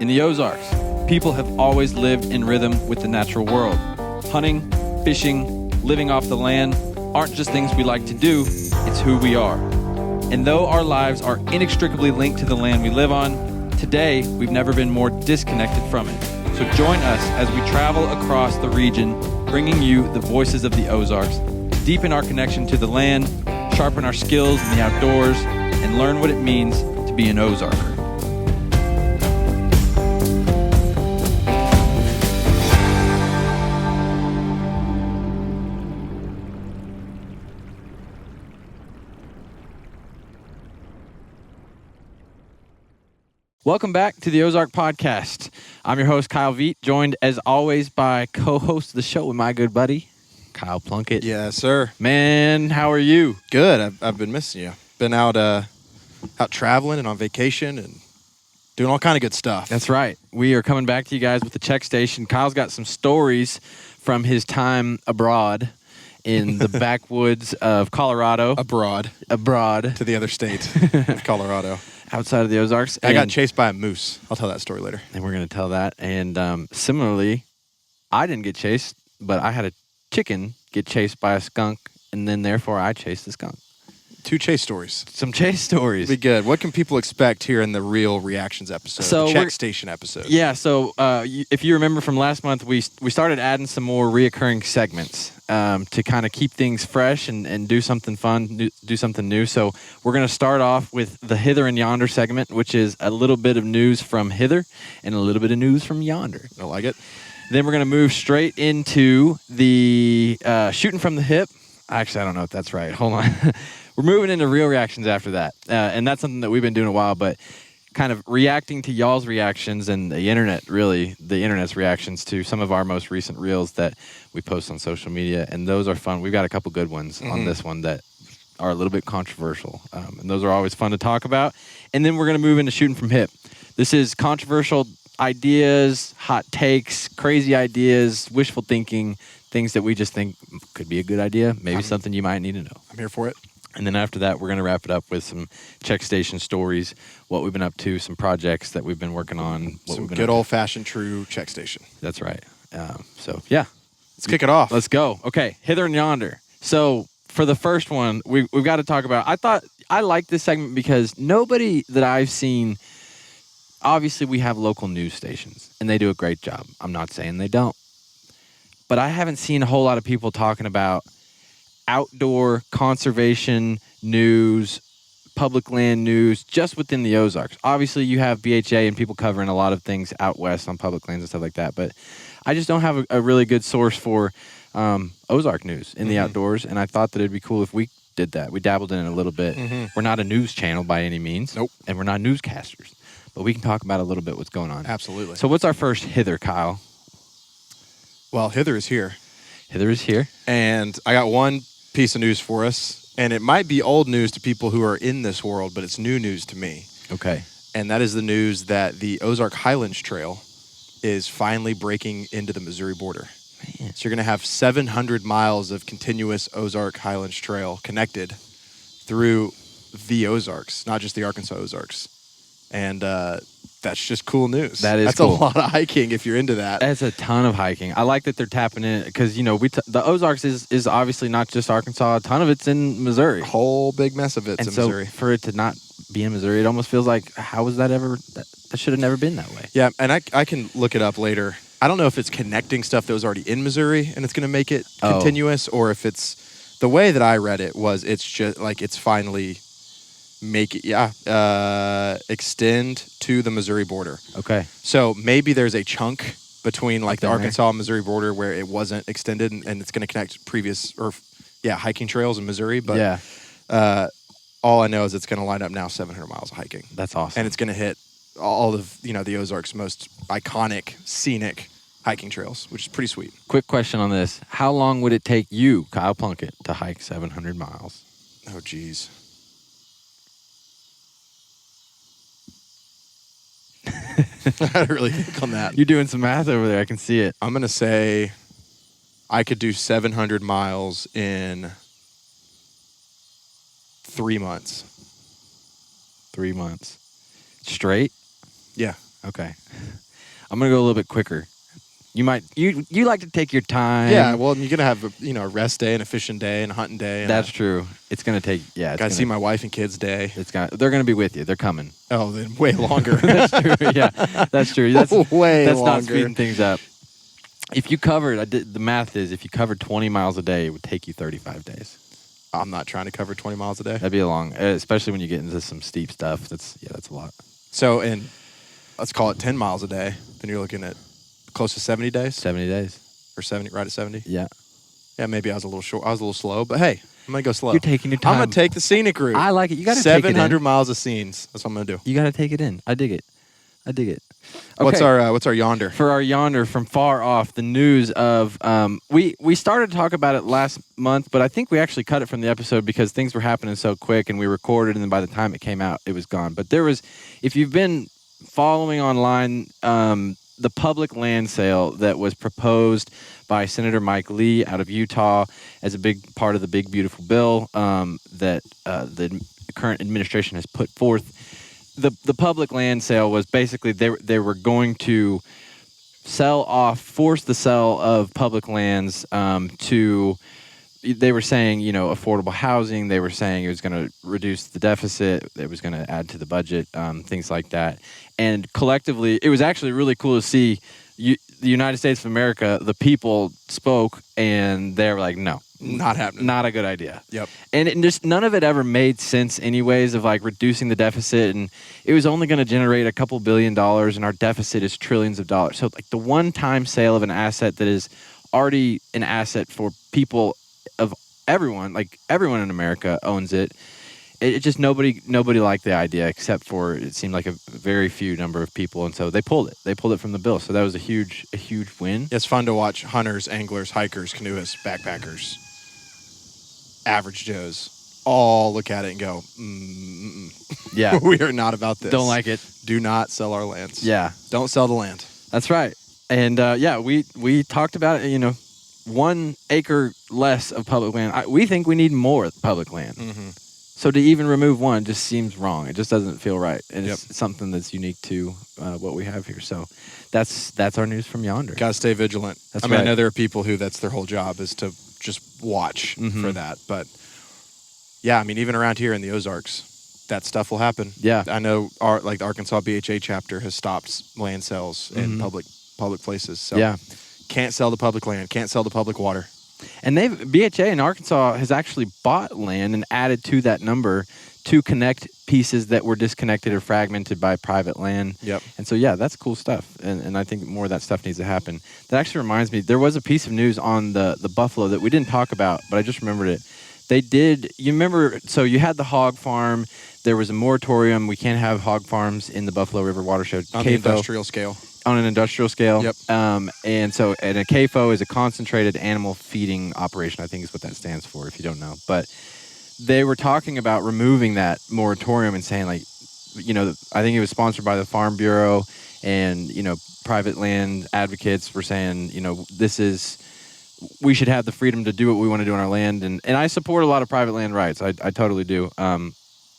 In the Ozarks, people have always lived in rhythm with the natural world. Hunting, fishing, living off the land aren't just things we like to do, it's who we are. And though our lives are inextricably linked to the land we live on, today we've never been more disconnected from it. So join us as we travel across the region, bringing you the voices of the Ozarks, deepen our connection to the land, sharpen our skills in the outdoors, and learn what it means to be an Ozarker. Welcome back to the Ozark Podcast. I'm your host, Kyle Veet, joined as always by co-host of the show with my good buddy, Kyle Plunkett. Yes, sir. Man, how are you? Good. I've been missing you. Been out traveling and on vacation and doing all kind of good stuff. That's right. We are coming back to you guys with the check station. Kyle's got some stories from his time abroad in the backwoods of Colorado. Abroad. To the other state of Colorado. Outside of the Ozarks. I got chased by a moose. I'll tell that story later. And we're going to tell that. And similarly, I didn't get chased, but I had a chicken get chased by a skunk, and then therefore I chased the skunk. 2 chase stories. Some chase stories. Be good. What can people expect here in the Real Reactions episode, the check station episode? Yeah, so if you remember from last month, we started adding some more reoccurring segments to kind of keep things fresh and do something fun, do something new. So we're going to start off with the Hither and Yonder segment, which is a little bit of news from Hither and a little bit of news from Yonder. I like it. Then we're going to move straight into the Shootin From the Hip. Actually, I don't know if that's right. Hold on. We're moving into real reactions after that. And that's something that we've been doing a while, but kind of reacting to y'all's reactions and the internet, really, the internet's reactions to some of our most recent reels that we post on social media. And those are fun. We've got a couple good ones on this one that are a little bit controversial. And those are always fun to talk about. And then we're going to move into Shootin From Hip. This is controversial ideas, hot takes, crazy ideas, wishful thinking, things that we just think could be a good idea, maybe something you might need to know. I'm here for it. And then after that, we're going to wrap it up with some check station stories, what we've been up to, some projects that we've been working on. Some good old-fashioned true check station. That's right. So, yeah. Let's kick it off. Let's go. Okay, Hither and Yonder. So for the first one, we've got to talk about, I like this segment because nobody that I've seen, obviously we have local news stations, and they do a great job. I'm not saying they don't. But I haven't seen a whole lot of people talking about outdoor conservation news, public land news, just within the Ozarks. Obviously, you have BHA and people covering a lot of things out west on public lands and stuff like that, but I just don't have a really good source for Ozark news in the outdoors, and I thought that it'd be cool if we did that. We dabbled in it a little bit. We're not a news channel by any means. Nope. And we're not newscasters, but we can talk about a little bit what's going on. Absolutely. So what's our first Hither, Kyle? Well, Hither is here. Hither is here. And I got one piece of news for us, and it might be old news to people who are in this world, but it's new news to me. Okay. And that is the news that the Ozark Highlands Trail is finally breaking into the Missouri border. Man. So you're going to have 700 miles of continuous Ozark Highlands Trail connected through the Ozarks, not just the Arkansas Ozarks. And that's just cool news. That's cool. a lot of hiking if you're into that. That's a ton of hiking. I like that they're tapping in because, the Ozarks is obviously not just Arkansas. A ton of it's in Missouri. A whole big mess of it's in Missouri. For it to not be in Missouri, it almost feels like, how was that ever? That should have never been that way. Yeah, and I can look it up later. I don't know if it's connecting stuff that was already in Missouri and it's going to make it continuous, or if it's the way that I read it was it's just like it's finally extend to the Missouri border. Okay. So maybe there's a chunk between like the there. Arkansas and Missouri border where it wasn't extended and it's going to connect hiking trails in Missouri. But all I know is it's going to line up now 700 miles of hiking. That's awesome. And it's going to hit all of, the Ozarks' most iconic, scenic hiking trails, which is pretty sweet. Quick question on this. How long would it take you, Kyle Plunkett, to hike 700 miles? Oh, geez. I had to really think on that. You're doing some math over there. I can see it. I'm going to say I could do 700 miles in 3 months. 3 months. Straight? Yeah. Okay. I'm going to go a little bit quicker. You like to take your time. Yeah, well, you're gonna have a rest day and a fishing day and a hunting day. And That's true. It's gonna take. Yeah, gotta see my wife and kids day. They're gonna be with you. They're coming. Oh, then way longer. That's true. Yeah, that's true. That's way That's longer. not speeding things up. If you covered, the math is if you covered 20 miles a day, it would take you 35 days. I'm not trying to cover 20 miles a day. That'd be a long, especially when you get into some steep stuff. That's a lot. So, and let's call it 10 miles a day. Then you're looking at close to 70 days. 70 days. Or 70, right at 70. Yeah. Yeah, maybe I was a little short. I was a little slow, but hey, I'm gonna go slow. You're taking your time. I'm gonna take the scenic route. I like it. You got to take it in. 700 miles of scenes. That's what I'm gonna do. You got to take it in. I dig it. Okay. What's our yonder? For our yonder from far off, the news of we started to talk about it last month, but I think we actually cut it from the episode because things were happening so quick, and we recorded, and then by the time it came out, it was gone. But there was, if you've been following online, the public land sale that was proposed by Senator Mike Lee out of Utah as a big part of the big beautiful bill that the current administration has put forth. The public land sale was basically they were going to force the sale of public lands to, they were saying, affordable housing. They were saying it was going to reduce the deficit. It was going to add to the budget, things like that. And collectively, it was actually really cool to see the United States of America, the people spoke, and they were like, no. Not happening. Not a good idea. Yep. And just none of it ever made sense anyways of like reducing the deficit. And it was only going to generate a couple $2 billion, and our deficit is trillions of dollars. So like the one-time sale of an asset that is already an asset for people of everyone, like everyone in America owns it. It just nobody liked the idea except for it seemed like a very few number of people, and so they pulled it. They pulled it from the bill. So that was a huge win. It's fun to watch hunters, anglers, hikers, canoeists, backpackers, average Joes all look at it and go, yeah, we are not about this. Don't like it. Do not sell our lands. Yeah. Don't sell the land. That's right. And we talked about it, 1 acre less of public land. We think we need more public land. Mm-hmm. So to even remove one just seems wrong. It just doesn't feel right. And Yep. it's something that's unique to what we have here. So that's our news from yonder. Got to stay vigilant. That's I mean, right. I know there are people who that's their whole job is to just watch Mm-hmm. for that. But yeah, I mean, even around here in the Ozarks, that stuff will happen. Yeah. I know the Arkansas BHA chapter has stopped land sales in Mm-hmm. public places. So Yeah. can't sell the public land, can't sell the public water. And BHA in Arkansas has actually bought land and added to that number to connect pieces that were disconnected or fragmented by private land. Yep. And so, yeah, that's cool stuff. And I think more of that stuff needs to happen. That actually reminds me, there was a piece of news on the buffalo that we didn't talk about, but I just remembered it. They did, you remember, so you had the hog farm. There was a moratorium. We can't have hog farms in the Buffalo River watershed. On the industrial scale. On an industrial scale. Yep. And a CAFO is a concentrated animal feeding operation, I think is what that stands for, if you don't know. But they were talking about removing that moratorium and saying, like, I think it was sponsored by the Farm Bureau, and, private land advocates were saying, we should have the freedom to do what we want to do on our land. And I support a lot of private land rights. I totally do.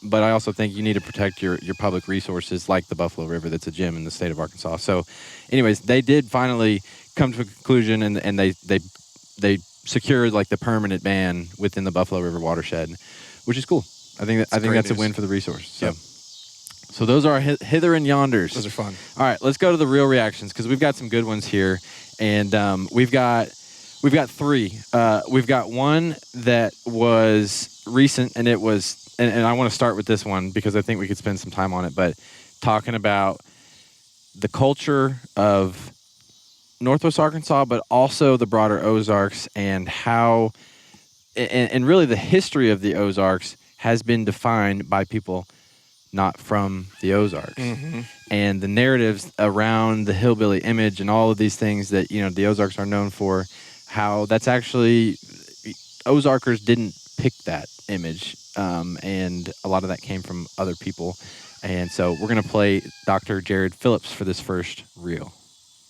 But I also think you need to protect your public resources like the Buffalo River that's a gem in the state of Arkansas. So anyways, they did finally come to a conclusion, and they secured like the permanent ban within the Buffalo River watershed, which is cool. I think that's a win for the resource. So, Yep. So those are Hither and Yonders. Those are fun. All right, let's go to the real reactions because we've got some good ones here, and we've got 3. We've got one that was recent, and it was. And I want to start with this one because I think we could spend some time on it, but talking about the culture of Northwest Arkansas, but also the broader Ozarks, and how, and really the history of the Ozarks has been defined by people not from the Ozarks. Mm-hmm. And the narratives around the hillbilly image and all of these things that, the Ozarks are known for, how that's actually, Ozarkers didn't pick that image. And a lot of that came from other people. And so we're going to play Dr. Jared Phillips for this first reel.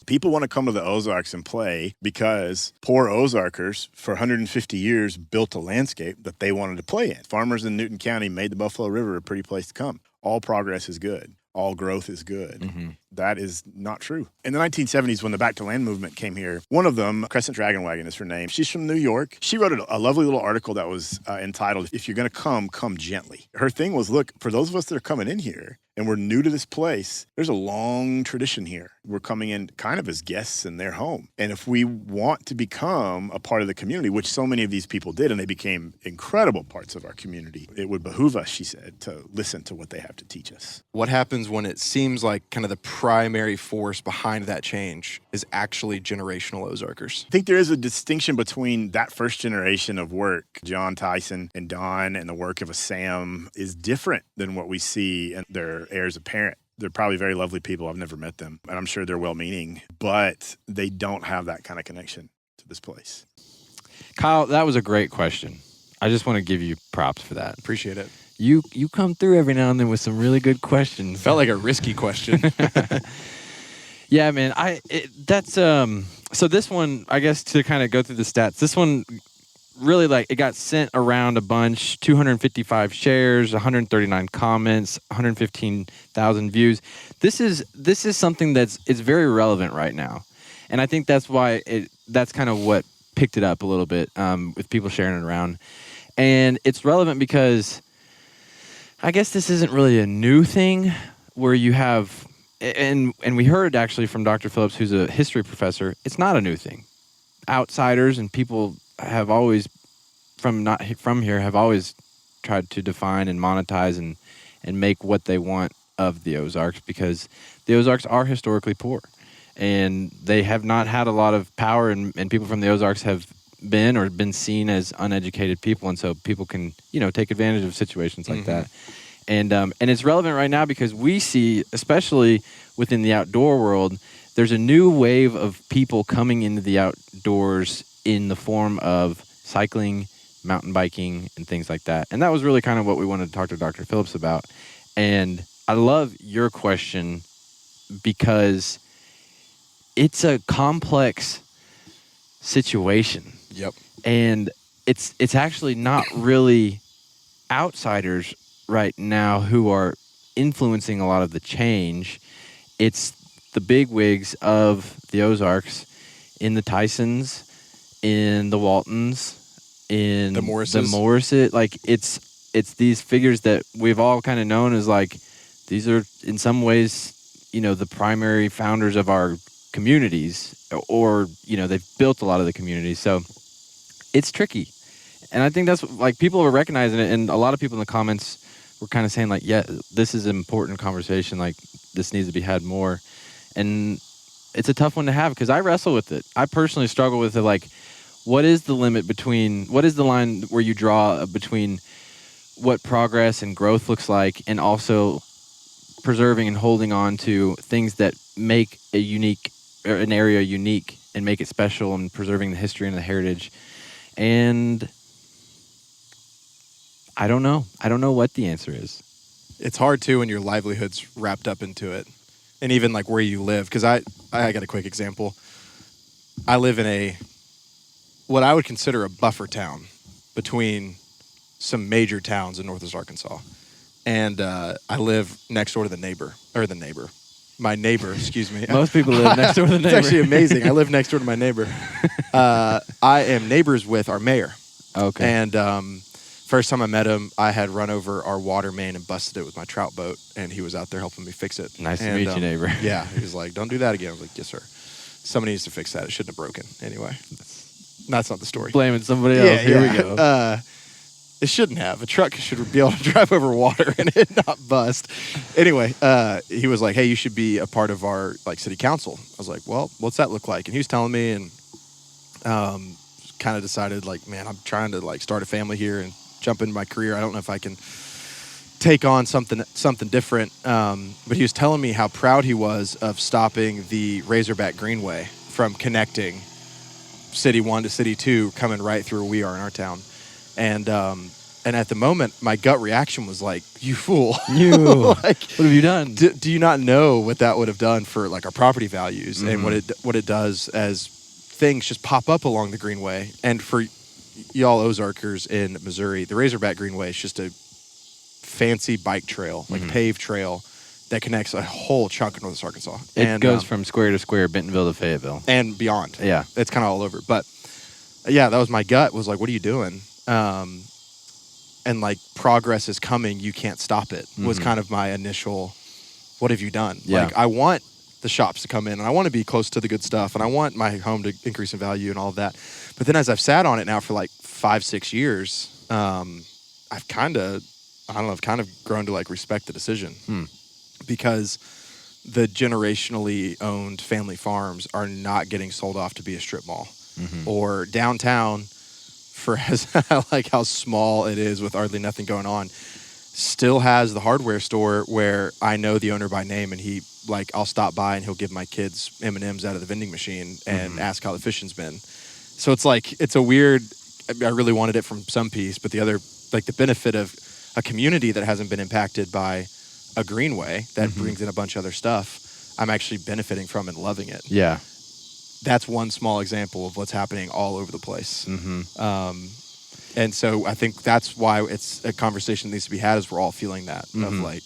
People want to come to the Ozarks and play because poor Ozarkers for 150 years built a landscape that they wanted to play in. Farmers in Newton County made the Buffalo River a pretty place to come. All progress is good. All growth is good. Mm-hmm. that is not true. In the 1970s, when the Back to Land movement came here, one of them, Crescent Dragon Wagon is her name. She's from New York. She wrote a lovely little article that was entitled, "If You're Going to Come Gently." Her thing was, look, for those of us that are coming in here and we're new to this place, there's a long tradition here. We're coming in kind of as guests in their home. And if we want to become a part of the community, which so many of these people did, and they became incredible parts of our community, it would behoove us, she said, to listen to what they have to teach us. What happens when it seems like kind of the primary force behind that change is actually generational Ozarkers? I think there is a distinction between that first generation of work, John Tyson and Don, and the work of a Sam is different than what we see in their heirs apparent. They're probably very lovely people. I've never met them, and I'm sure they're well-meaning, but they don't have that kind of connection to this place. Kyle, that was a great question. I just want to give you props for that. Appreciate it. You come through every now and then with some really good questions. Felt like a risky question. Yeah, man. So this one, I guess, to kind of go through the stats, this one really, like, it got sent around a bunch, 255 shares, 139 comments, 115,000 views. This is something it's very relevant right now. And I think that's why that's kind of what picked it up a little bit, with people sharing it around. And it's relevant because I guess this isn't really a new thing where you have, and we heard actually from Dr. Phillips, who's a history professor, it's not a new thing. Outsiders and people have always, not from here, have always tried to define and monetize and make what they want of the Ozarks, because the Ozarks are historically poor. And they have not had a lot of power, and people from the Ozarks have been seen as uneducated people, and so people can, take advantage of situations like that. And it's relevant right now because we see, especially within the outdoor world, there's a new wave of people coming into the outdoors in the form of cycling, mountain biking, and things like that. And that was really kind of what we wanted to talk to Dr. Phillips about. And I love your question because it's a complex situation. Yep. And it's actually not really outsiders right now who are influencing a lot of the change. It's the bigwigs of the Ozarks, in the Tysons, in the Waltons, in the Morrises. Like, it's these figures that we've all kind of known as, like, these are in some ways, the primary founders of our communities, or they've built a lot of the communities. So it's tricky, and I think that's, like, people are recognizing it, and a lot of people in the comments were kind of saying, like, yeah, this is an important conversation, like, this needs to be had more. And it's a tough one to have because I wrestle with it. I personally struggle with it, like, what is the limit between, what is the line where you draw between what progress and growth looks like, and also preserving and holding on to things that make an area unique and make it special, and preserving the history and the heritage. And I don't know. I don't know what the answer is. It's hard, too, when your livelihood's wrapped up into it. And even, like, where you live. Because I got a quick example. I live in what I would consider a buffer town between some major towns in Northwest Arkansas. And I live next door to my neighbor, excuse me. Most people live next door to the neighbor. It's actually amazing. I live next door to my neighbor. I am neighbors with our mayor. Okay. And first time I met him, I had run over our water main and busted it with my trout boat, and he was out there helping me fix it. Nice to meet you, neighbor. Yeah, he was like, don't do that again. I was like, yes, sir. Somebody needs to fix that. It shouldn't have broken. Anyway, that's not the story. Blaming somebody else. Here we go. It shouldn't have. A truck should be able to drive over water and it not bust. Anyway, he was like, hey, you should be a part of our, like, city council. I was like, well, what's that look like? And he was telling me, and kind of decided, like, man, I'm trying to, like, start a family here and jump into my career. I don't know if I can take on something different. But he was telling me how proud he was of stopping the Razorback Greenway from connecting City 1 to City 2, coming right through where we are in our town. And at the moment, my gut reaction was like, you fool. You. Like, what have you done? Do you not know what that would have done for, like, our property values, and what it does as things just pop up along the Greenway? And for y'all Ozarkers in Missouri, the Razorback Greenway is just a fancy bike trail, like paved trail that connects a whole chunk of Northwest Arkansas. It goes from square to square, Bentonville to Fayetteville. And beyond. Yeah. It's kind of all over. But, yeah, that was my gut, was like, what are you doing? And, like, progress is coming, you can't stop it, was kind of my initial, what have you done? Yeah. Like, I want the shops to come in, and I want to be close to the good stuff, and I want my home to increase in value and all of that. But then as I've sat on it now for, like, 5-6 years, I've kind of grown to, like, respect the decision. Because the generationally owned family farms are not getting sold off to be a strip mall. Or downtown, for as like how small it is with hardly nothing going on, still has the hardware store where I know the owner by name, and he, like, I'll stop by and he'll give my kids M&Ms out of the vending machine and ask how the fishing's been. So it's like, it's a weird, I really wanted it from some piece, but the other, like, the benefit of a community that hasn't been impacted by a greenway that brings in a bunch of other stuff, I'm actually benefiting from and loving it. Yeah. That's one small example of what's happening all over the place. And so I think that's why it's a conversation that needs to be had, is we're all feeling that of, like,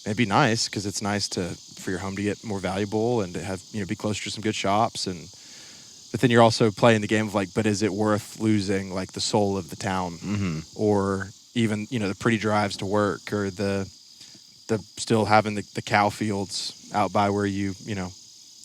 it'd be nice, because it's nice for your home to get more valuable and to have, be closer to some good shops. But then you're also playing the game of, like, but is it worth losing, like, the soul of the town, or even, the pretty drives to work, or the still having the cow fields out by where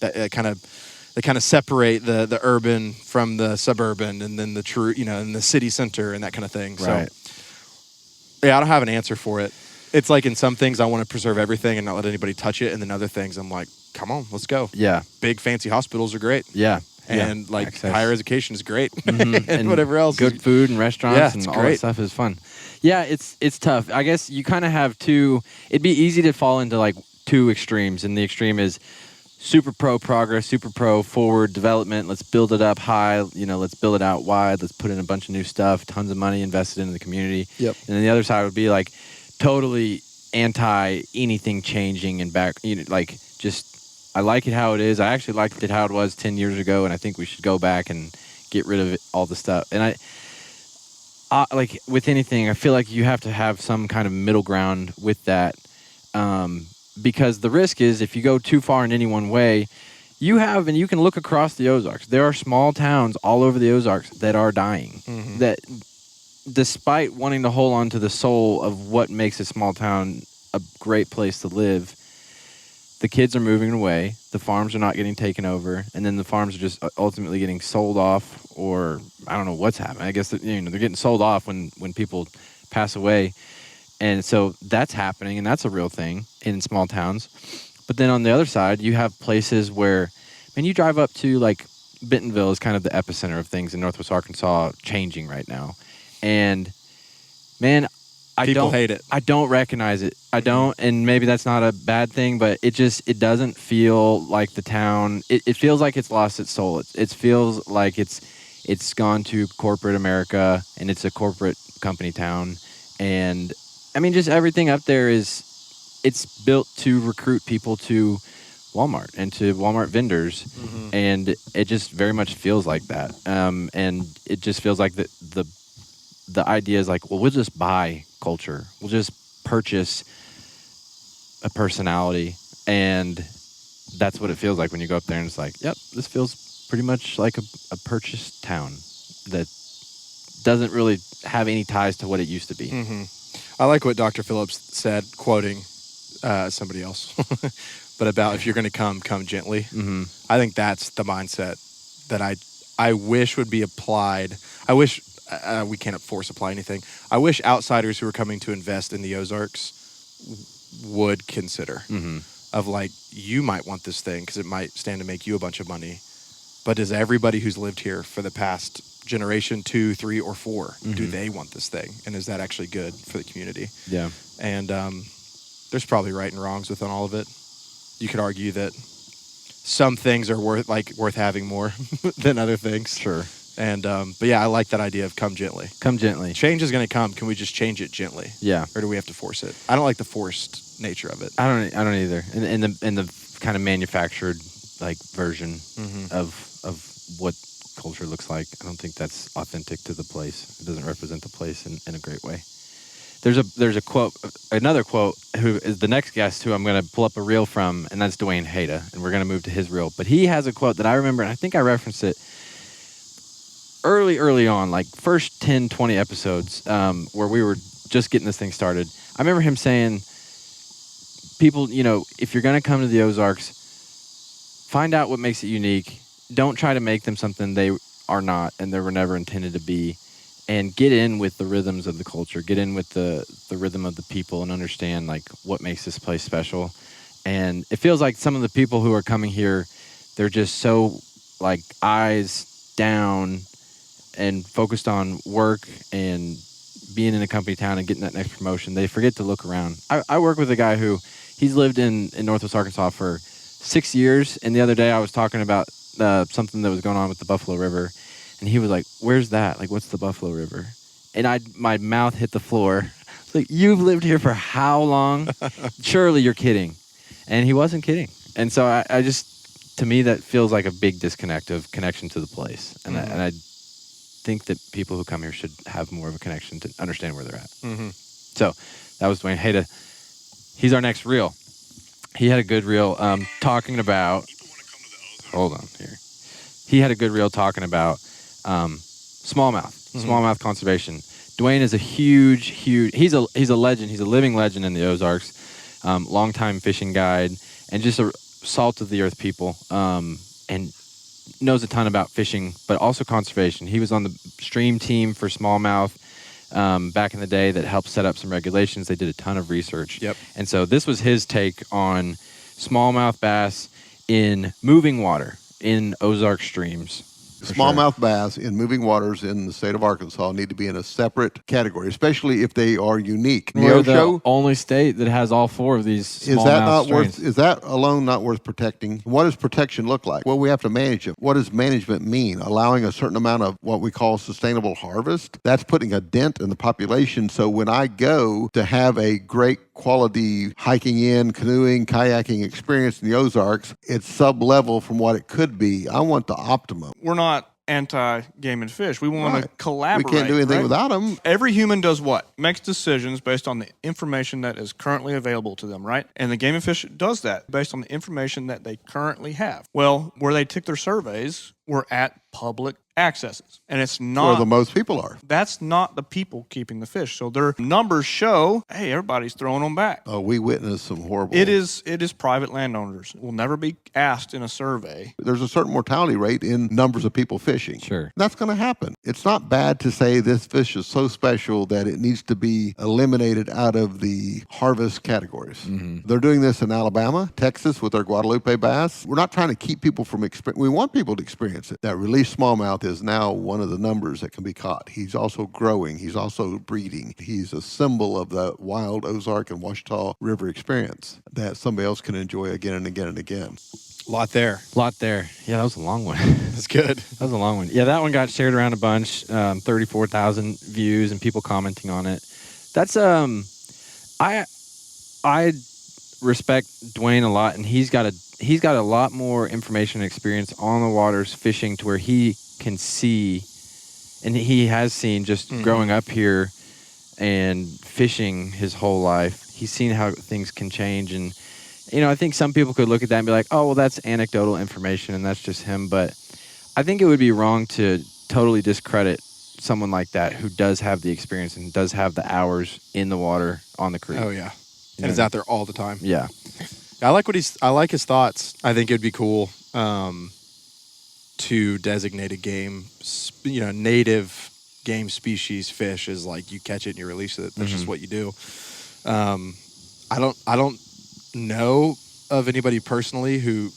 that kind of separate the urban from the suburban, and then the true, and the city center and that kind of thing. Right. So, yeah, I don't have an answer for it. It's like, in some things I want to preserve everything and not let anybody touch it, and then other things I'm like, come on, let's go. Yeah. Big fancy hospitals are great. Yeah. And like access. Higher education is great. And whatever else. Good food and restaurants and all great. that stuff is fun. Yeah, it's tough. I guess you kind of have it'd be easy to fall into, like, two extremes. And the extreme is super pro progress, super pro forward development. Let's build it up high, let's build it out wide. Let's put in a bunch of new stuff, tons of money invested into the community. Yep. And then the other side would be, like, totally anti anything changing and back, like, just, I like it how it is. I actually liked it how it was 10 years ago, and I think we should go back and get rid of all the stuff. And I like, with anything, I feel like you have to have some kind of middle ground with that, because the risk is, if you go too far in any one way, you can look across the Ozarks. There are small towns all over the Ozarks that are dying, that, despite wanting to hold on to the soul of what makes a small town a great place to live, the kids are moving away, the farms are not getting taken over, and then the farms are just ultimately getting sold off, or I don't know what's happening. I guess that, they're getting sold off when people pass away. And so that's happening, and that's a real thing in small towns. But then on the other side, you have places where, you drive up to, like, Bentonville is kind of the epicenter of things in Northwest Arkansas changing right now. And, man, People hate it. I don't recognize it. I don't, and maybe that's not a bad thing, but it doesn't feel like the town. It feels like it's lost its soul. It feels like it's gone to corporate America, and it's a corporate company town. And just everything up there it's built to recruit people to Walmart and to Walmart vendors, and it just very much feels like that. And it just feels like the idea is like, well, we'll just buy culture. We'll just purchase a personality. And that's what it feels like when you go up there, and it's like, yep, this feels pretty much like a purchased town that doesn't really have any ties to what it used to be. I like what Dr. Phillips said, quoting somebody else, but about, if you're going to come gently. I think that's the mindset that I wish would be applied. I wish we can't force apply anything. I wish outsiders who are coming to invest in the Ozarks would consider of, like, you might want this thing because it might stand to make you a bunch of money, but does everybody who's lived here for the past generation 2, 3, or 4 do they want this thing, and is that actually good for the community? Yeah. And there's probably right and wrongs within all of it. You could argue that some things are worth having more than other things. Sure. And but yeah, I like that idea of come gently. Come gently. Change is going to come. Can we just change it gently? Yeah. Or do we have to force it? I don't like the forced nature of it. I don't either. In the kind of manufactured, like, version of what culture looks like, I don't think that's authentic to the place. It doesn't represent the place in a great way. there's a quote, another quote, who is the next guest who I'm going to pull up a reel from, and that's Dwayne Hayda, and we're going to move to his reel. But he has a quote that I remember, and I think I referenced it early on, like first 10, 20 episodes, where we were just getting this thing started. I remember him saying, people, if you're going to come to the Ozarks, find out what makes it unique. Don't try to make them something they are not and they were never intended to be. And get in with the rhythms of the culture. Get in with the rhythm of the people and understand, like, what makes this place special. And it feels like some of the people who are coming here, they're just so, like, eyes down and focused on work and being in a company town and getting that next promotion. They forget to look around. I work with a guy who, he's lived in Northwest Arkansas for 6 years. And the other day I was talking about something that was going on with the Buffalo River. And he was like, "Where's that? Like, what's the Buffalo River?" And my mouth hit the floor. It's like, "You've lived here for how long? Surely you're kidding." And he wasn't kidding. And so I just, to me, that feels like a big disconnect of connection to the place. And I think that people who come here should have more of a connection to understand where they're at. Mm-hmm. So that was Dwayne Hayda. He's our next reel. He had a good reel talking about. Hold on here. He had a good reel talking about smallmouth conservation. Dwayne is a huge, he's a legend. He's a living legend in the Ozarks. Longtime fishing guide and just a salt of the earth people. And knows a ton about fishing, but also conservation. He was on the stream team for smallmouth back in the day that helped set up some regulations. They did a ton of research. Yep. And so this was his take on smallmouth bass in moving water in Ozark streams. Smallmouth bass in moving waters in the state of Arkansas need to be in a separate category, especially if they are unique. We're the only state that has all four of these smallmouth strains. Is that alone not worth protecting? What does protection look like? Well, we have to manage it. What does management mean? Allowing a certain amount of what we call sustainable harvest? That's putting a dent in the population. So when I go to have a great quality hiking in, canoeing, kayaking experience in the Ozarks, it's sub-level from what it could be. I want the optimum. We're not anti-game and fish. We want to collaborate. We can't do anything without them. Every human does what? Makes decisions based on the information that is currently available to them, right? And the game and fish does that based on the information that they currently have. Well, where they took their surveys were at public accesses. And it's not where the most people are. That's not the people keeping the fish. So their numbers show, hey, everybody's throwing them back. Oh, we witnessed some horrible. It is private landowners. It will never be asked in a survey. There's a certain mortality rate in numbers of people fishing. Sure. That's going to happen. It's not bad to say this fish is so special that it needs to be eliminated out of the harvest categories. Mm-hmm. They're doing this in Alabama, Texas with their Guadalupe bass. We're not trying to keep people from we want people to experience it. That released smallmouth is now one of the numbers that can be caught. He's also growing. He's also breeding. He's a symbol of the wild Ozark and Ouachita River experience that somebody else can enjoy again and again and again. Lot there. Yeah, that was a long one. That's good. That was a long one. Yeah, that one got shared around a bunch, 34,000 views and people commenting on it. That's I respect Dwayne a lot, and he's got a lot more information and experience on the waters fishing to where he can see, and he has seen just growing up here and fishing his whole life. He's seen how things can change, and I think some people could look at that and be like, "Oh, well, that's anecdotal information, and that's just him." But I think it would be wrong to totally discredit someone like that who does have the experience and does have the hours in the water on the creek. Oh yeah, and is out there all the time. Yeah. I like his thoughts. I think it'd be cool to designate a game, native game species fish as like you catch it and you release it. That's just what you do. I don't know of anybody personally who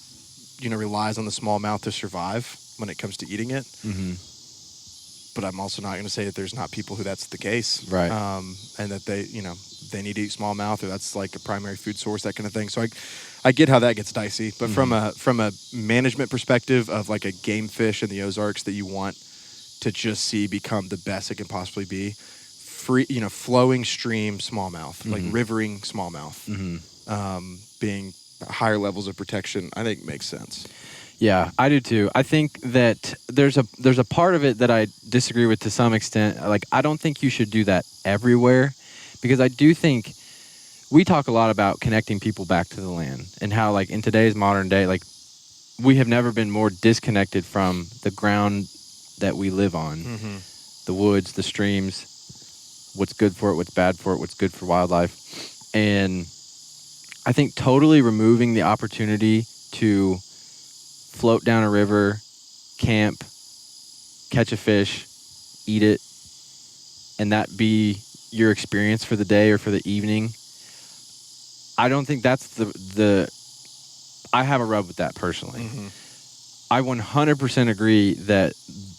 relies on the smallmouth to survive when it comes to eating it. Mm-hmm. But I'm also not going to say that there's not people who that's the case, right? And that they need to eat smallmouth, or that's like a primary food source, that kind of thing. So I get how that gets dicey, but from a management perspective of like a game fish in the Ozarks that you want to just see become the best it can possibly be, free, flowing stream smallmouth, like rivering smallmouth, being higher levels of protection, I think makes sense. Yeah, I do too. I think that there's a part of it that I disagree with to some extent. Like, I don't think you should do that everywhere, because I do think we talk a lot about connecting people back to the land and how, like, in today's modern day, like, we have never been more disconnected from the ground that we live on, the woods, the streams, what's good for it, what's bad for it, what's good for wildlife. And I think totally removing the opportunity to float down a river, camp, catch a fish, eat it, and that be your experience for the day or for the evening. I don't think that's the I have a rub with that personally. I 100% agree that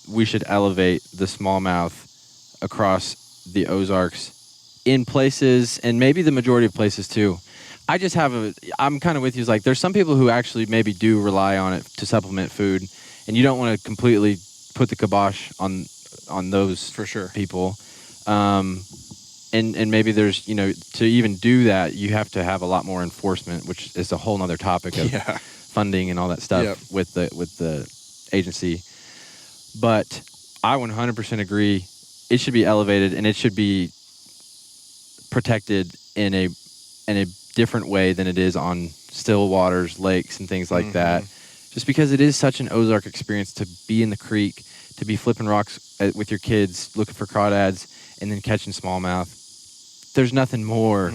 we should elevate the smallmouth across the Ozarks in places, and maybe the majority of places too. I just I'm kind of with you. It's like, there's some people who actually maybe do rely on it to supplement food, and you don't want to completely put the kibosh on those For sure. people. And maybe there's, to even do that, you have to have a lot more enforcement, which is a whole nother topic of funding and all that stuff with the agency. But I 100% agree. It should be elevated, and it should be protected in a different way than it is on still waters, lakes, and things like that. Just because it is such an Ozark experience to be in the creek, to be flipping rocks with your kids, looking for crawdads, and then catching smallmouth. There's nothing more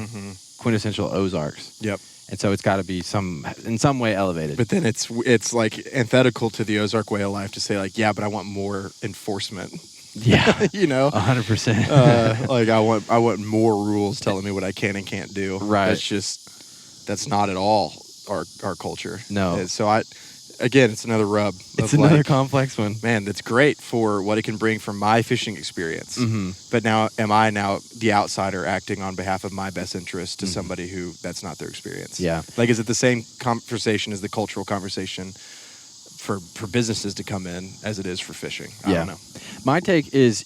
quintessential Ozarks. Yep. And so it's got to be in some way elevated. But then it's like antithetical to the Ozark way of life to say, like, yeah, but I want more enforcement. Yeah. 100%. Like, I want more rules telling me what I can and can't do. Right. That's not at all our culture. No. And so it's another rub. It's another complex one. Man, that's great for what it can bring from my fishing experience. But now, am I now the outsider acting on behalf of my best interest to somebody who that's not their experience? Yeah. Like, is it the same conversation as the cultural conversation for businesses to come in as it is for fishing? I don't know. My take is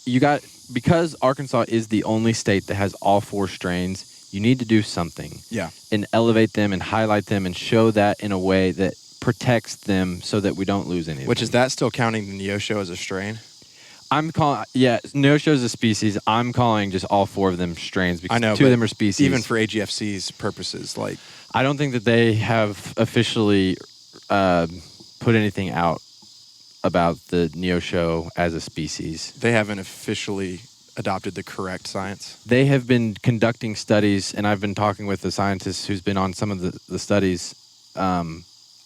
because Arkansas is the only state that has all 4 strains, you need to do something. Yeah. And elevate them and highlight them and show that in a way that protects them so that we don't lose any of Which them. is that still counting the Neosho as a strain? I'm calling, Neosho is a species. I'm calling just all 4 of them strains because I know, 2 of them are species. Even for AGFC's purposes, like, I don't think that they have officially put anything out about the Neosho as a species. they haven't officially adopted the correct science. They have been conducting studies, and I've been talking with the scientist who's been on some of the studies,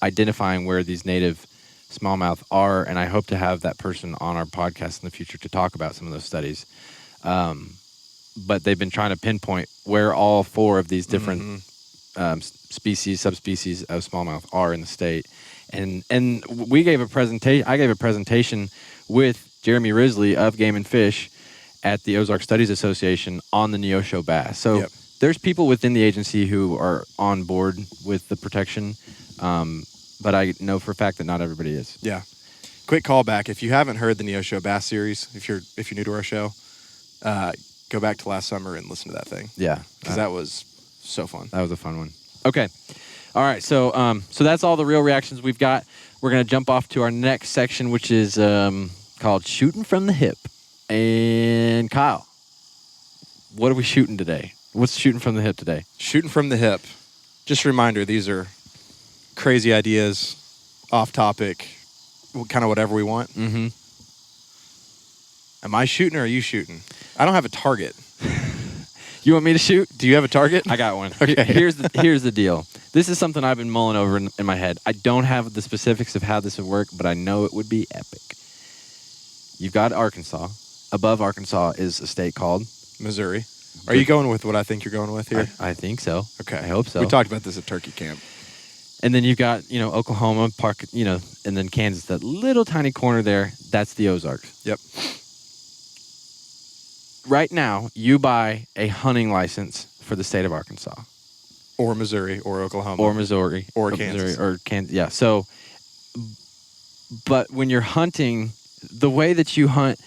identifying where these native smallmouth are, and I hope to have that person on our podcast in the future to talk about some of those studies. But they've been trying to pinpoint where all 4 of these different species, subspecies of smallmouth are in the state. And we gave a presentation. I gave a presentation with Jeremy Risley of Game and Fish at the Ozark Studies Association on the Neosho bass. So there's people within the agency who are on board with the protection. But I know for a fact that not everybody is. Yeah. Quick callback. If you haven't heard the Neosho Bass series, if you're new to our show, go back to last summer and listen to that thing. Yeah. Because that was so fun. That was a fun one. Okay. All right. So that's all the real reactions we've got. We're going to jump off to our next section, which is called Shootin' From the Hip. And Kyle, what are we shooting today? What's Shootin' From the Hip today? Shooting from the hip. Just a reminder, these are crazy ideas, off topic, kind of whatever we want. Am I shooting or are you shooting? I don't have a target. You want me to shoot? Do you have a target? I got one. Okay. Here's the deal. This is something I've been mulling over in my head. I don't have the specifics of how this would work, but I know it would be epic. You've got Arkansas. Above Arkansas is a state called Missouri. Are you going with what I think you're going with here? I think so. Okay. I hope so. We talked about this at Turkey Camp. And then you've got, Oklahoma, and then Kansas, that little tiny corner there, that's the Ozarks. Yep. Right now, you buy a hunting license for the state of Arkansas. Or Missouri, or Oklahoma. Or Missouri. Or Kansas. Missouri, or Kansas, yeah. So, but when you're hunting, the way that you hunt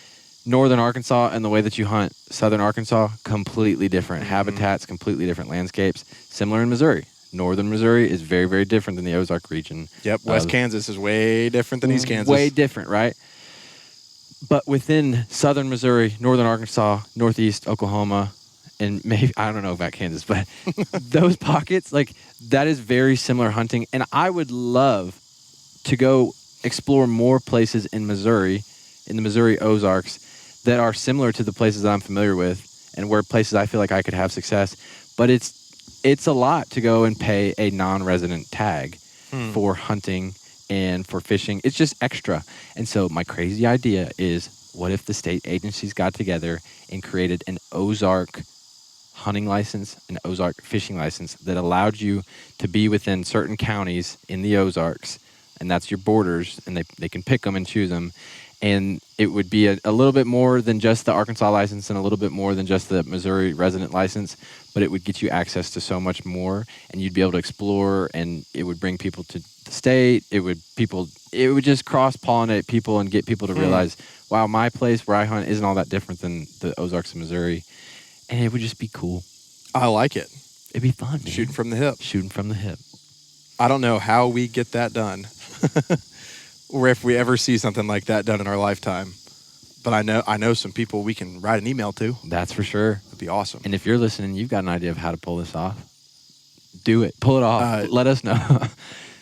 northern Arkansas and the way that you hunt southern Arkansas, completely different. Habitats, completely different landscapes. Similar in Missouri. Northern Missouri is very, very different than the Ozark region. Yep, West Kansas is way different than East Kansas. Way different, right? But within southern Missouri, northern Arkansas, northeast Oklahoma, and maybe I don't know about Kansas, but those pockets, like that is very similar hunting. And I would love to go explore more places in Missouri, in the Missouri Ozarks, that are similar to the places that I'm familiar with, and where places I feel like I could have success. But it's a lot to go and pay a non-resident tag for hunting and for fishing. It's just extra. And so my crazy idea is, what if the state agencies got together and created an Ozark hunting license, an Ozark fishing license that allowed you to be within certain counties in the Ozarks, and that's your borders, and they can pick them and choose them. And it would be a little bit more than just the Arkansas license and a little bit more than just the Missouri resident license, but it would get you access to so much more, and you'd be able to explore, and it would bring people to the state. It would just cross-pollinate people and get people to realize, wow, my place where I hunt isn't all that different than the Ozarks of Missouri, and it would just be cool. I like it. It'd be fun, man. Shooting from the hip. Shooting from the hip. I don't know how we get that done, or if we ever see something like that done in our lifetime. But I know some people we can write an email to. That's for sure. It'd be awesome. And if you're listening, you've got an idea of how to pull this off. Do it. Pull it off. Let us know.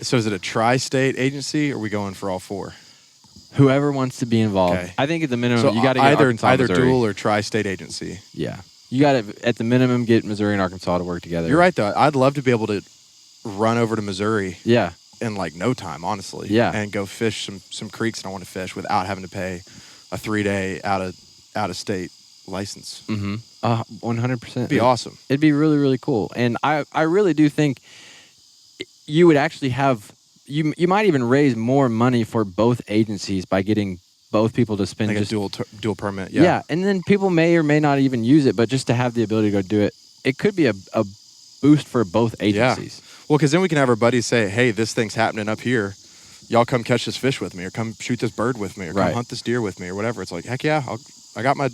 So is it a tri-state agency, or are we going for all four? Whoever wants to be involved. Okay. I think at the minimum, So you got to get Arkansas, either Missouri. dual or tri-state agency. Yeah. You got to, at the minimum, get Missouri and Arkansas to work together. You're right, though. I'd love to be able to run over to Missouri Yeah. in like no time, honestly. Yeah. And go fish some creeks that I want to fish without having to pay a 3-day out of state license. Mm-hmm. 100%. It'd be awesome. It'd be really, really cool. And I really do think you would actually have, you might even raise more money for both agencies by getting both people to spend Like just a dual permit. Yeah, and then people may or may not even use it, but just to have the ability to go do it, it could be a boost for both agencies. Well, because then we can have our buddies say, hey, this thing's happening up here. Y'all come catch this fish with me, or come shoot this bird with me, or come Right. hunt this deer with me, or whatever. It's like, heck yeah, I got my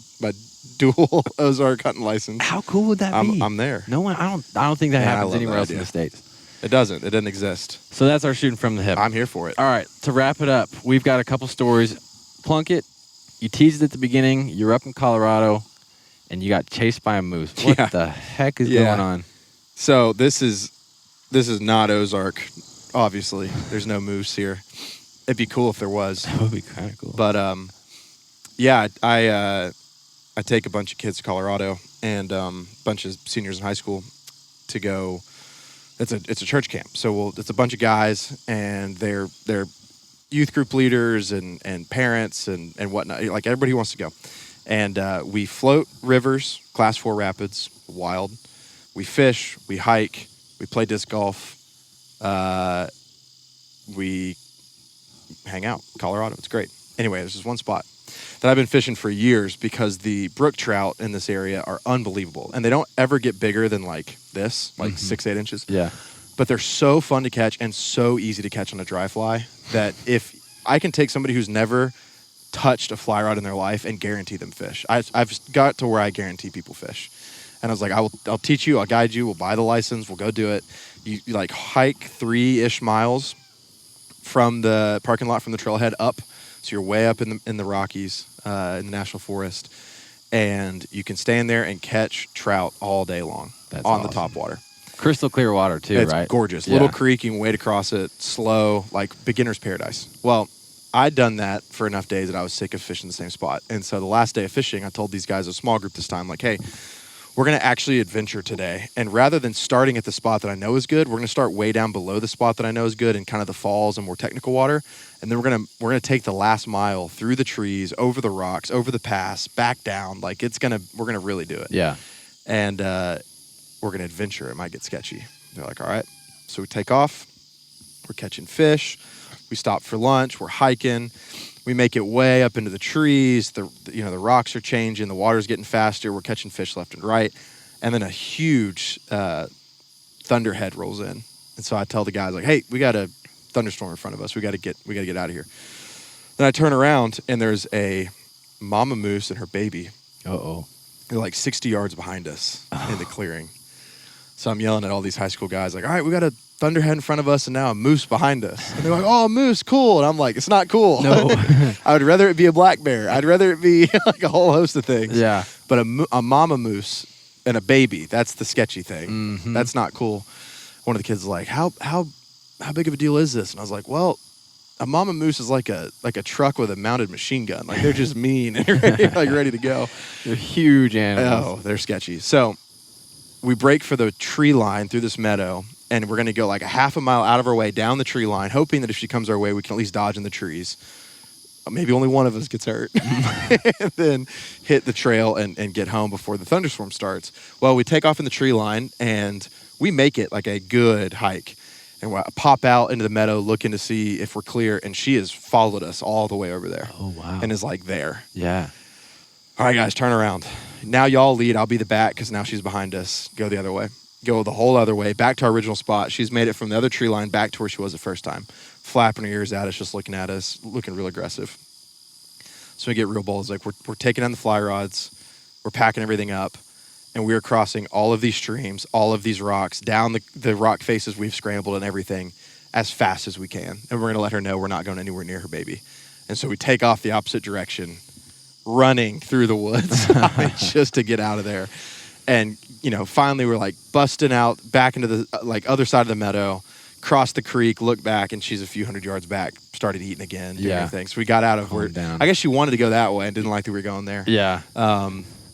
dual Ozark hunting license. How cool would that be? I'm there. No one, I don't think that Man, I happens love anywhere that else in idea. the States. It doesn't exist. So that's our shooting from the hip. I'm here for it. All right, to wrap it up, we've got a couple stories. Plunkett, you teased it at the beginning. You're up in Colorado, and you got chased by a moose. What Yeah. the heck is Yeah. going on? So this is not Ozark, obviously. There's no moose here. It'd be cool if there was. That would be kind of cool. But yeah, I take a bunch of kids to Colorado and a bunch of seniors in high school to go. It's a church camp, so it's a bunch of guys and they're youth group leaders and parents and whatnot. Like everybody who wants to go, and we float rivers, class 4 rapids, wild. We fish, we hike, we play disc golf. We hang out. Colorado, it's great. Anyway, there's this one spot that I've been fishing for years because the brook trout in this area are unbelievable. And they don't ever get bigger than like this, like 6-8 inches. Yeah. But they're so fun to catch and so easy to catch on a dry fly that if I can take somebody who's never touched a fly rod in their life and guarantee them fish. I've got to where I guarantee people fish. And I was like, I'll teach you, I'll guide you, we'll buy the license, we'll go do it. You like hike 3-ish miles from the parking lot from the trailhead up. So you're way up in the Rockies, in the National Forest, and you can stay in there and catch trout all day long. That's on the awesome. top water. Crystal clear water, too, It's right? gorgeous. Yeah. Little creek, you can wade across it, slow, like beginner's paradise. Well, I'd done that for enough days that I was sick of fishing the same spot. And so the last day of fishing, I told these guys, a small group this time, like, hey, we're going to actually adventure today. And rather than starting at the spot that I know is good, we're going to start way down below the spot that I know is good in kind of the falls and more technical water. And then we're going to take the last mile through the trees, over the rocks, over the pass, back down. Like we're going to really do it. Yeah. And we're going to adventure. It might get sketchy. They're like, all right. So we take off. We're catching fish. We stop for lunch. We're hiking. We make it way up into the trees. The rocks are changing. The water's getting faster. We're catching fish left and right. And then a huge thunderhead rolls in. And so I tell the guys, like, hey, we got a thunderstorm in front of us. We got to get out of here. Then I turn around and there's a mama moose and her baby. Uh-oh. They're like 60 yards behind us in the clearing. So I'm yelling at all these high school guys, like, all right, we got a thunderhead in front of us and now a moose behind us. And they're like, oh, moose, cool. And I'm like, it's not cool. No. I would rather it be a black bear. I'd rather it be like a whole host of things. Yeah. But a mama moose and a baby. That's the sketchy thing. That's not cool. One of the kids was like, how big of a deal is this? And I was like, well, a mama moose is like a truck with a mounted machine gun. Like, they're just mean and ready to go. They're huge animals. Oh, they're sketchy. So we break for the tree line through this meadow, and we're going to go like a half a mile out of our way down the tree line, hoping that if she comes our way, we can at least dodge in the trees. Maybe only one of us gets hurt. And then hit the trail and get home before the thunderstorm starts. Well, we take off in the tree line, and we make it like a good hike. And we pop out into the meadow looking to see if we're clear, and she has followed us all the way over there. Oh, wow. And is like there. Yeah. All right, guys, turn around. Now y'all lead. I'll be the back because now she's behind us. Go the other way. Go the whole other way, back to our original spot. She's made it from the other tree line back to where she was the first time. Flapping her ears at us, just looking at us, looking real aggressive. So we get real bold. It's like we're taking on the fly rods. We're packing everything up. And we are crossing all of these streams, all of these rocks, down the rock faces we've scrambled and everything as fast as we can. And we're going to let her know we're not going anywhere near her baby. And so we take off the opposite direction, running through the woods just to get out of there. And, finally we're like busting out back into the other side of the meadow, crossed the creek, looked back, and she's a few hundred yards back, started eating again, doing everything. So we got out of where, down. I guess she wanted to go that way and didn't like that we were going there. Yeah.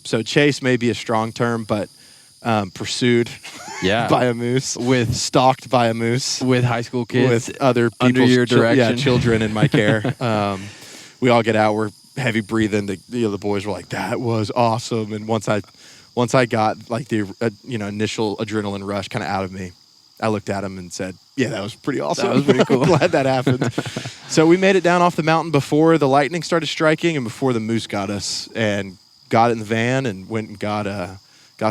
So chase may be a strong term, but pursued by a moose, stalked by a moose, with high school kids, with other people's under your direction, children in my care. We all get out. We're heavy breathing. The boys were like, "That was awesome!" And once I got like the initial adrenaline rush kind of out of me, I looked at him and said, "Yeah, that was pretty awesome. That was pretty cool. Glad that happened." So we made it down off the mountain before the lightning started striking and before the moose got us, and got it in the van and went and got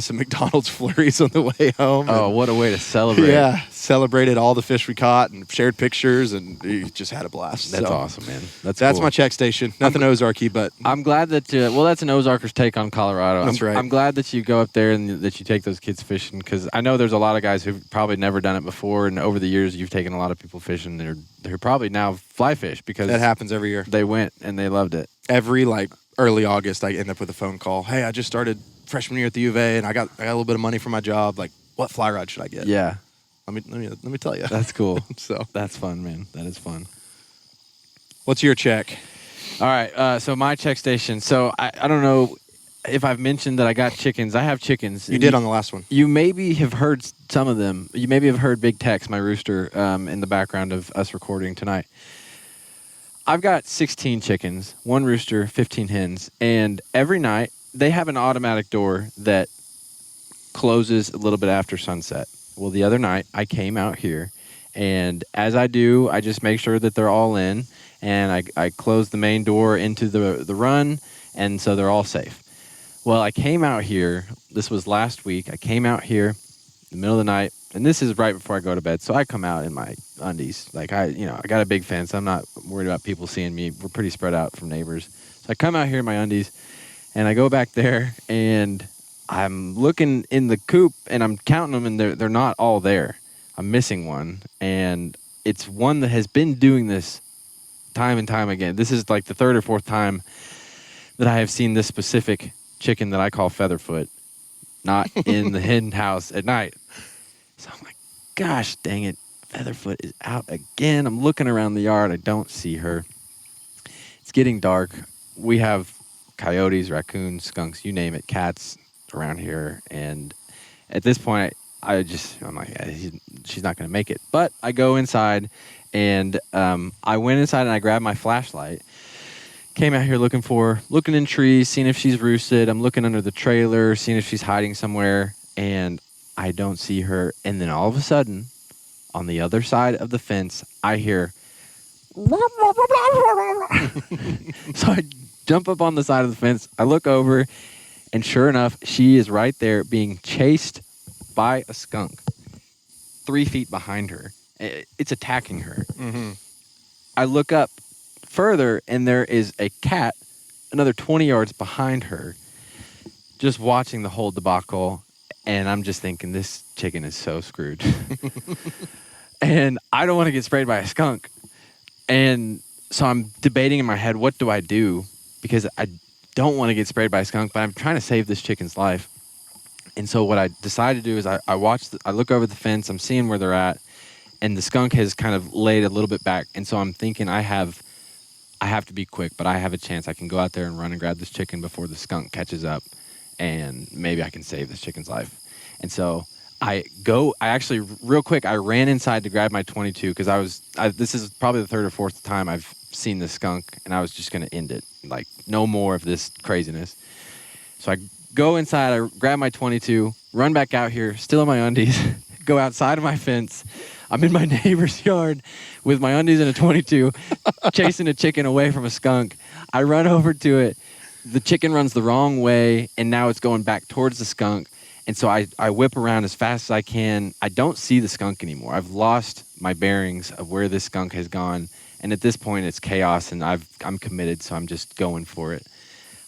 some McDonald's flurries on the way home. Oh, what a way to celebrate. Yeah, celebrated all the fish we caught and shared pictures, and we just had a blast. That's awesome, man. That's cool. My check station. Nothing Ozarky, but I'm glad that, that's an Ozarker's take on Colorado. That's right. I'm glad that you go up there and that you take those kids fishing, because I know there's a lot of guys who've probably never done it before, and over the years you've taken a lot of people fishing who probably now fly fish because that happens every year. They went and they loved it. Every early August, I end up with a phone call. Hey, I just started freshman year at the U of A, and I got a little bit of money for my job. Like, what fly rod should I get? Yeah. Let me tell you. That's cool. So that's fun, man. That is fun. What's your check? All right. So my check station. So I don't know if I've mentioned that I got chickens. I have chickens. You did on the last one. You maybe have heard some of them. You maybe have heard Big Tex, my rooster, in the background of us recording tonight. I've got 16 chickens, 1 rooster, 15 hens, and every night they have an automatic door that closes a little bit after sunset. Well, the other night I came out here, and as I do, I just make sure that they're all in, and I close the main door into the run, and so they're all safe. Well, I came out here, this was last week, I came out here in the middle of the night, and this is right before I go to bed, so I come out in my undies. I got a big fence. I'm not worried about people seeing me. We're pretty spread out from neighbors. So I come out here in my undies, and I go back there, and I'm looking in the coop, and I'm counting them, and they're not all there. I'm missing one, and it's one that has been doing this time and time again. This is like the 3rd or 4th time that I have seen this specific chicken that I call Featherfoot not in the hen house at night. So I'm like, gosh dang it, Featherfoot is out again. I'm looking around the yard. I don't see her. It's getting dark. We have coyotes, raccoons, skunks, you name it, cats around here. And at this point, I'm like, she's not going to make it. But I go inside, and I went inside and I grabbed my flashlight. Came out here looking in trees, seeing if she's roosted. I'm looking under the trailer, seeing if she's hiding somewhere. And I don't see her. And then all of a sudden, on the other side of the fence, I hear. So I jump up on the side of the fence. I look over, and sure enough, she is right there being chased by a skunk 3 feet behind her. It's attacking her. Mm-hmm. I look up further, and there is a cat another 20 yards behind her, just watching the whole debacle. And I'm just thinking, this chicken is so screwed. And I don't want to get sprayed by a skunk. And so I'm debating in my head, what do I do? Because I don't want to get sprayed by a skunk, but I'm trying to save this chicken's life. And so what I decided to do is I look over the fence, I'm seeing where they're at, and the skunk has kind of laid a little bit back. And so I'm thinking I have to be quick, but I have a chance. I can go out there and run and grab this chicken before the skunk catches up, and maybe I can save this chicken's life. And so I actually, real quick, I ran inside to grab my 22 because this is probably the third or fourth time I've seen this skunk, and I was just going to end it. Like, no more of this craziness. So I go inside, I grab my 22, run back out here, still in my undies, go outside of my fence. I'm in my neighbor's yard with my undies and a 22, chasing a chicken away from a skunk. I run over to it. The chicken runs the wrong way, and now it's going back towards the skunk. And so I whip around as fast as I can. I don't see the skunk anymore. I've lost my bearings of where this skunk has gone. And at this point, it's chaos, and I'm committed, so I'm just going for it.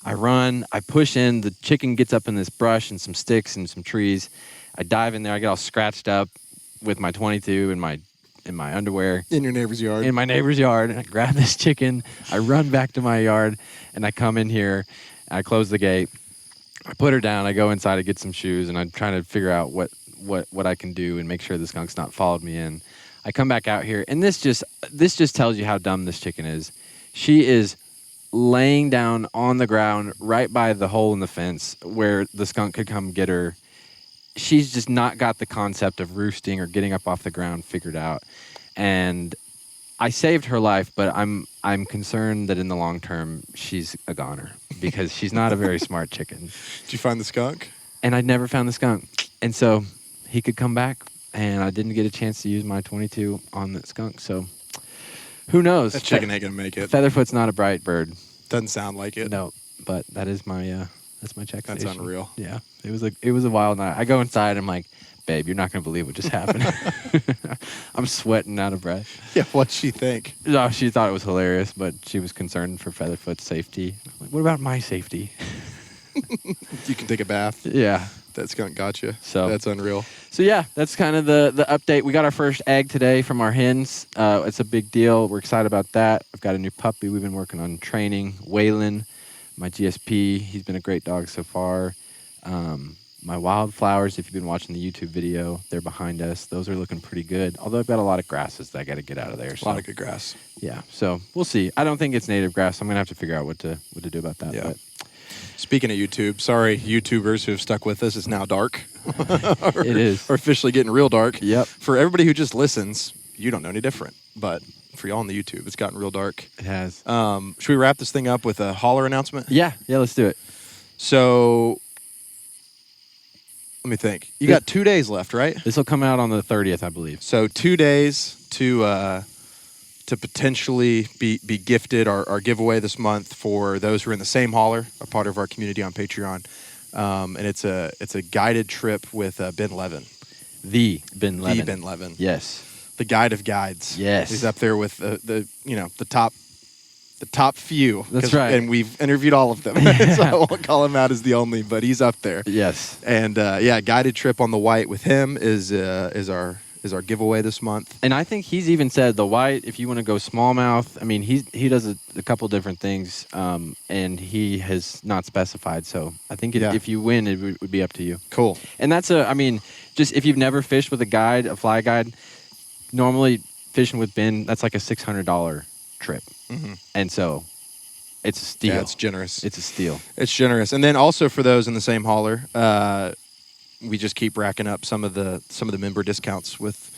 I run. I push in. The chicken gets up in this brush and some sticks and some trees. I dive in there. I get all scratched up with my 22 and my underwear. In your neighbor's yard. In my neighbor's yard. And I grab this chicken. I run back to my yard, and I come in here. I close the gate. I put her down. I go inside to get some shoes, and I'm trying to figure out what I can do and make sure the skunk's not followed me in. I come back out here, and this just tells you how dumb this chicken is. She is laying down on the ground right by the hole in the fence where the skunk could come get her. She's just not got the concept of roosting or getting up off the ground figured out. And I saved her life, but I'm concerned that in the long term she's a goner because she's not a very smart chicken. Did you find the skunk? And I'd never found the skunk. And so he could come back, and I didn't get a chance to use my 22 on the skunk. So who knows? That chicken ain't gonna make it. Featherfoot's not a bright bird. Doesn't sound like it. No, but that is my that's my check That's station. unreal. Yeah, it was a wild night. I go inside. I'm like, babe, you're not gonna believe what just happened. I'm sweating out of breath. Yeah, what'd she think? No, she thought it was hilarious, but she was concerned for Featherfoot's safety. I'm like, what about my safety? You can take a bath. Yeah. That skunk got you. So that's unreal. So yeah, that's kind of the update. We got our first egg today from our hens. It's a big deal. We're excited about that. I've got a new puppy we've been working on training. Waylon, my GSP. He's been a great dog so far. My wildflowers, if you've been watching the YouTube video, they're behind us. Those are looking pretty good. Although I've got a lot of grasses that I got to get out of there. A lot of good grass. Yeah, so we'll see. I don't think it's native grass. I'm gonna have to figure out what to do about that. Yeah. But Speaking of YouTube, sorry, YouTubers who have stuck with us. It's now dark. It is. We're officially getting real dark. Yep. For everybody who just listens, you don't know any different. But for y'all on the YouTube, it's gotten real dark. It has. Should we wrap this thing up with a Holler announcement? Yeah, let's do it. So, let me think. You got 2 days left, right? This will come out on the 30th, I believe. So 2 days to potentially be gifted our giveaway this month for those who are in the same Holler, a part of our community on Patreon. And it's a guided trip with Ben Levin. The Ben Levin. The Ben Levin. Yes. The guide of guides. Yes. He's up there with the top few. That's right. And we've interviewed all of them. So I won't call him out as the only, but he's up there. Yes. And guided trip on the white with him is our giveaway this month. And I think he's even said the white, if you want to go smallmouth, I mean, he does a couple different things, and he has not specified. So I think if you win, it would be up to you. Cool. And that's just if you've never fished with a guide, a fly guide, normally fishing with Ben, that's like a $600 trip. Mm-hmm. And so it's a steal. Yeah, it's generous. It's a steal. It's generous. And then also for those in the same Holler, we just keep racking up some of the member discounts with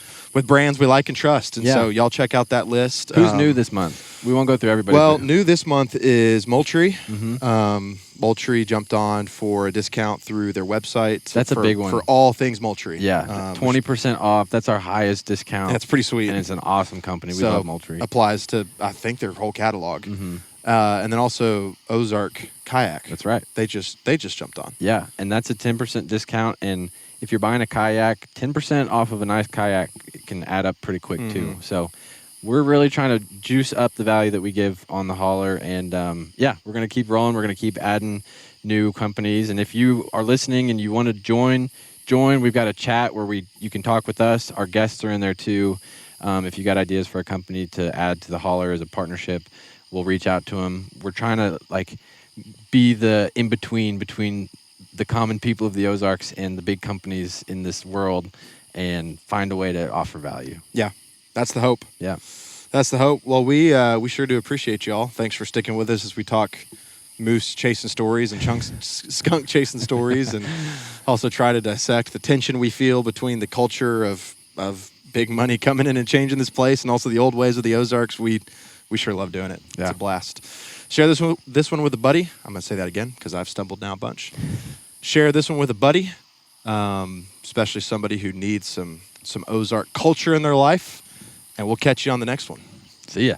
brands we like and trust. And so y'all check out that list. Who's new this month? We won't go through everybody. Well, new this month is Moultrie. Mm-hmm. Moultrie jumped on for a discount through their website. That's a big one. For all things Moultrie. Yeah, 20% off. That's our highest discount. That's pretty sweet. And it's an awesome company. We love Moultrie. Applies to, I think, their whole catalog. Mm-hmm. And then also Ozark Kayak. That's right. They just jumped on. Yeah, and that's a 10% discount. And if you're buying a kayak, 10% off of a nice kayak can add up pretty quick too. So we're really trying to juice up the value that we give on the Holler. And we're going to keep rolling. We're going to keep adding new companies. And if you are listening and you want to join, we've got a chat where you can talk with us. Our guests are in there too. If you got ideas for a company to add to the Holler as a partnership, we'll reach out to them. We're trying to be the in-between the common people of the Ozarks and the big companies in this world and find a way to offer value. Yeah, that's the hope. Yeah. That's the hope. Well, we sure do appreciate y'all. Thanks for sticking with us as we talk moose chasing stories and skunk chasing stories, and also try to dissect the tension we feel between the culture of big money coming in and changing this place, and also the old ways of the Ozarks. We sure love doing it. Yeah. It's a blast. Share this one with a buddy. I'm gonna say that again because I've stumbled now a bunch. Share this one with a buddy, especially somebody who needs some Ozark culture in their life, and we'll catch you on the next one. See ya.